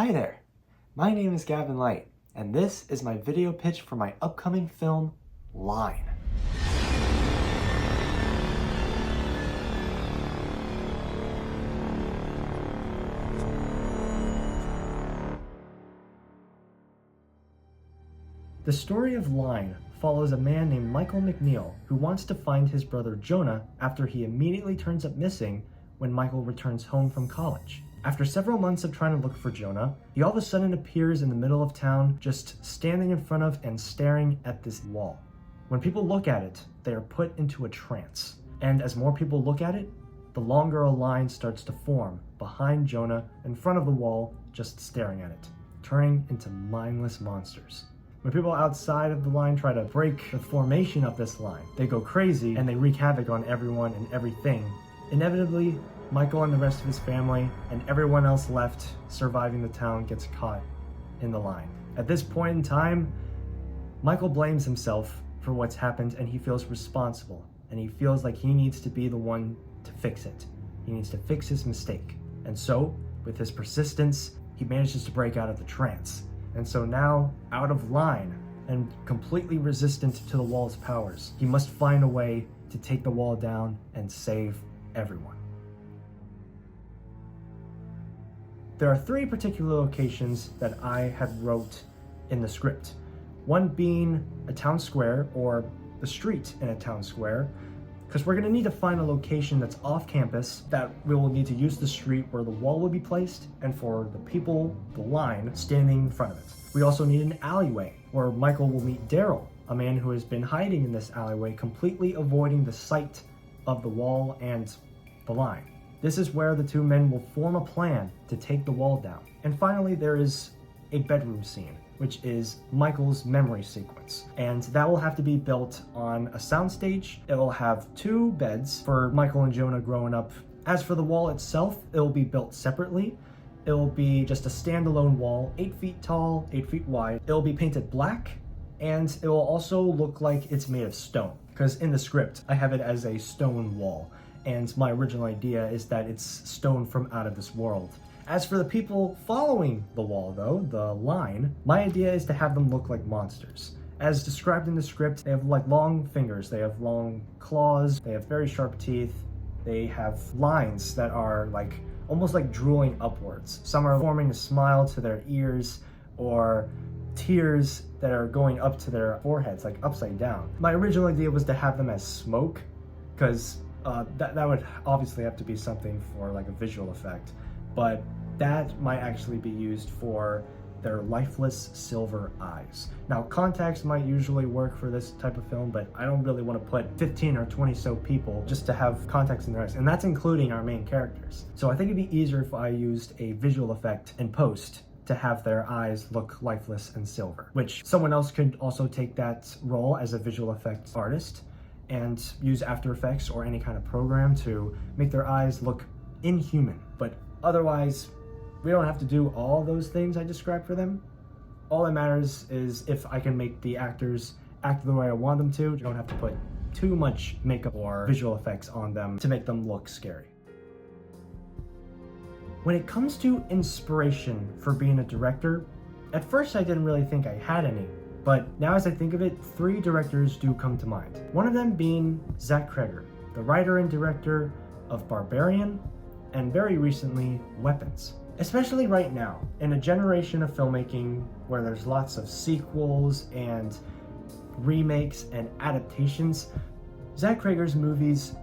Hi there, my name is Gavin Light, and this is my video pitch for my upcoming film, Line. The story of Line follows a man named Michael McNeil who wants to find his brother Jonah after he immediately turns up missing when Michael returns home from college. After several months of trying to look for Jonah, he all of a sudden appears in the middle of town, just standing in front of and staring at this wall. When people look at it, they are put into a trance. And as more people look at it, the longer a line starts to form behind Jonah in front of the wall, just staring at it, turning into mindless monsters. When people outside of the line try to break the formation of this line, they go crazy and they wreak havoc on everyone and everything. Inevitably, Michael and the rest of his family and everyone else left surviving the town gets caught in the line. At this point in time, Michael blames himself for what's happened and he feels responsible and he feels like he needs to be the one to fix it. He needs to fix his mistake. And so, with his persistence, he manages to break out of the trance. And so now, out of line and completely resistant to the wall's powers, he must find a way to take the wall down and save everyone. There are three particular locations that I had wrote in the script. One being a town square, or the street in a town square, because we're gonna need to find a location that's off campus that we will need to use the street where the wall will be placed and for the people, the line, standing in front of it. We also need an alleyway where Michael will meet Daryl, a man who has been hiding in this alleyway, completely avoiding the sight of the wall and the line. This is where the two men will form a plan to take the wall down. And finally, there is a bedroom scene, which is Michael's memory sequence. And that will have to be built on a soundstage. It will have two beds for Michael and Jonah growing up. As for the wall itself, it will be built separately. It will be just a standalone wall, 8 feet tall, 8 feet wide. It will be painted black, and it will also look like it's made of stone. Because in the script, I have it as a stone wall. And my original idea is that it's stone from out of this world. As for the people following the wall though, the line, my idea is to have them look like monsters. As described in the script, they have like long fingers, they have long claws, they have very sharp teeth, they have lines that are like almost like drooling upwards. Some are forming a smile to their ears, or tears that are going up to their foreheads, like upside down. My original idea was to have them as smoke, because that would obviously have to be something for like a visual effect, but that might actually be used for their lifeless silver eyes. Now, contacts might usually work for this type of film, but I don't really want to put 15 or 20 so people just to have contacts in their eyes, and that's including our main characters. So I think it'd be easier if I used a visual effect in post to have their eyes look lifeless and silver, which someone else could also take that role as a visual effects artist and use After Effects or any kind of program to make their eyes look inhuman. But otherwise, we don't have to do all those things I described for them. All that matters is if I can make the actors act the way I want them to. You don't have to put too much makeup or visual effects on them to make them look scary. When it comes to inspiration for being a director, at first I didn't really think I had any. But now as I think of it, 3 directors do come to mind. One of them being Zach Cregger, the writer and director of Barbarian, and very recently, Weapons. Especially right now, in a generation of filmmaking where there's lots of sequels and remakes and adaptations, Zach Cregger's movies,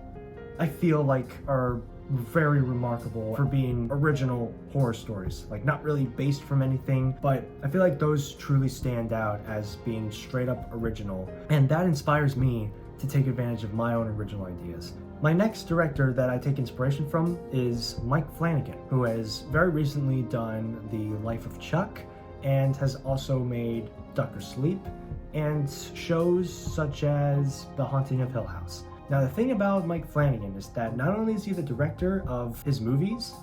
I feel like, are very remarkable for being original horror stories, like not really based from anything, but I feel like those truly stand out as being straight up original, and that inspires me to take advantage of my own original ideas. My next director that I take inspiration from is Mike Flanagan, who has very recently done The Life of Chuck and has also made Dr. Sleep and shows such as The Haunting of Hill House. Now, the thing about Mike Flanagan is that not only is he the director of his movies,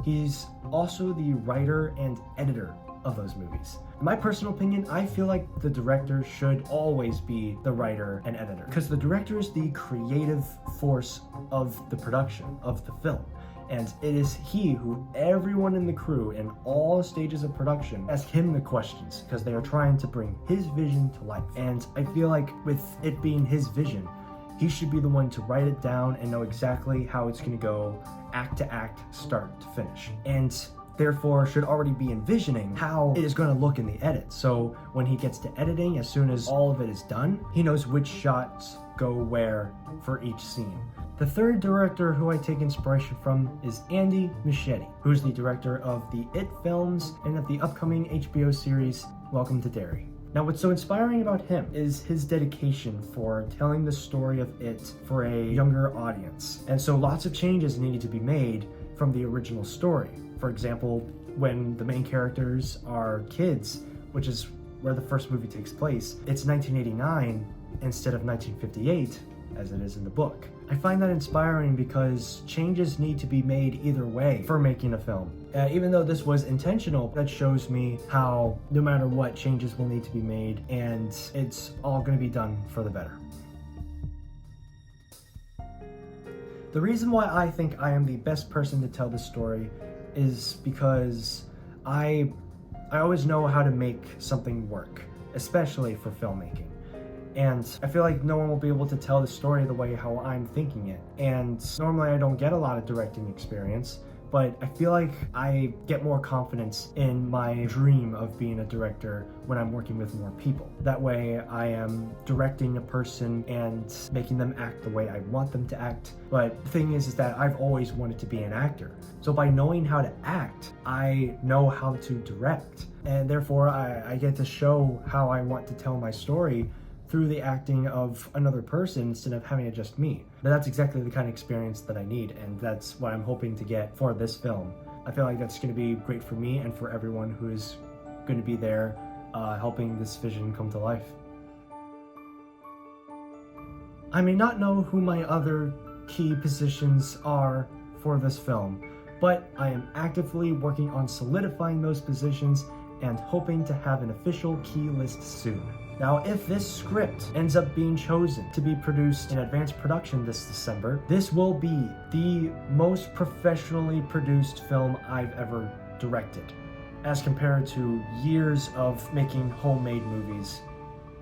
he's also the writer and editor of those movies. In my personal opinion, I feel like the director should always be the writer and editor, because the director is the creative force of the production of the film. And it is he who everyone in the crew in all stages of production ask him the questions because they are trying to bring his vision to life. And I feel like with it being his vision, he should be the one to write it down and know exactly how it's going to go act to act, start to finish. And therefore should already be envisioning how it is going to look in the edit. So when he gets to editing, as soon as all of it is done, he knows which shots go where for each scene. The third director who I take inspiration from is Andy Muschietti, who's the director of the It films and of the upcoming HBO series Welcome to Derry. Now, what's so inspiring about him is his dedication for telling the story of It for a younger audience. And so lots of changes needed to be made from the original story. For example, when the main characters are kids, which is where the first movie takes place, it's 1989 instead of 1958, as it is in the book. I find that inspiring because changes need to be made either way for making a film. Even though this was intentional, that shows me how no matter what, changes will need to be made, and it's all going to be done for the better. The reason why I think I am the best person to tell this story is because I always know how to make something work, especially for filmmaking. And I feel like no one will be able to tell the story the way how I'm thinking it. And normally I don't get a lot of directing experience, but I feel like I get more confidence in my dream of being a director when I'm working with more people. That way I am directing a person and making them act the way I want them to act. But the thing is that I've always wanted to be an actor. So by knowing how to act, I know how to direct. And therefore I get to show how I want to tell my story through the acting of another person instead of having it just me. But that's exactly the kind of experience that I need, and that's what I'm hoping to get for this film. I feel like that's going to be great for me and for everyone who is going to be there helping this vision come to life. I may not know who my other key positions are for this film, but I am actively working on solidifying those positions and hoping to have an official key list soon. Now, if this script ends up being chosen to be produced in advanced production this December, this will be the most professionally produced film I've ever directed, as compared to years of making homemade movies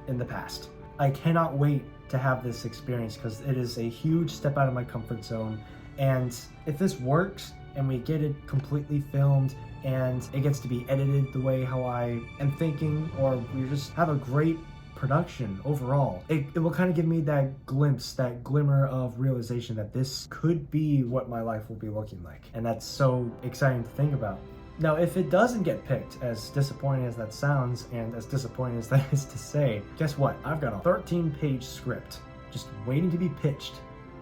in the past. I cannot wait to have this experience because it is a huge step out of my comfort zone, and if this works and we get it completely filmed and it gets to be edited the way how I am thinking, or we just have a great production overall, it will kind of give me that glimpse, that glimmer of realization that this could be what my life will be looking like. And that's so exciting to think about. Now, if it doesn't get picked, as disappointing as that sounds and as disappointing as that is to say, guess what? I've got a 13-page script just waiting to be pitched,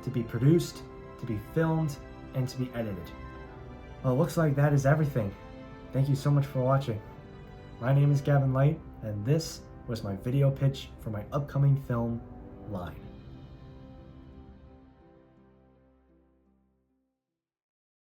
to be produced, to be filmed, and to be edited. Well, it looks like that is everything. Thank you so much for watching. My name is Gavin Light, and this was my video pitch for my upcoming film, Line.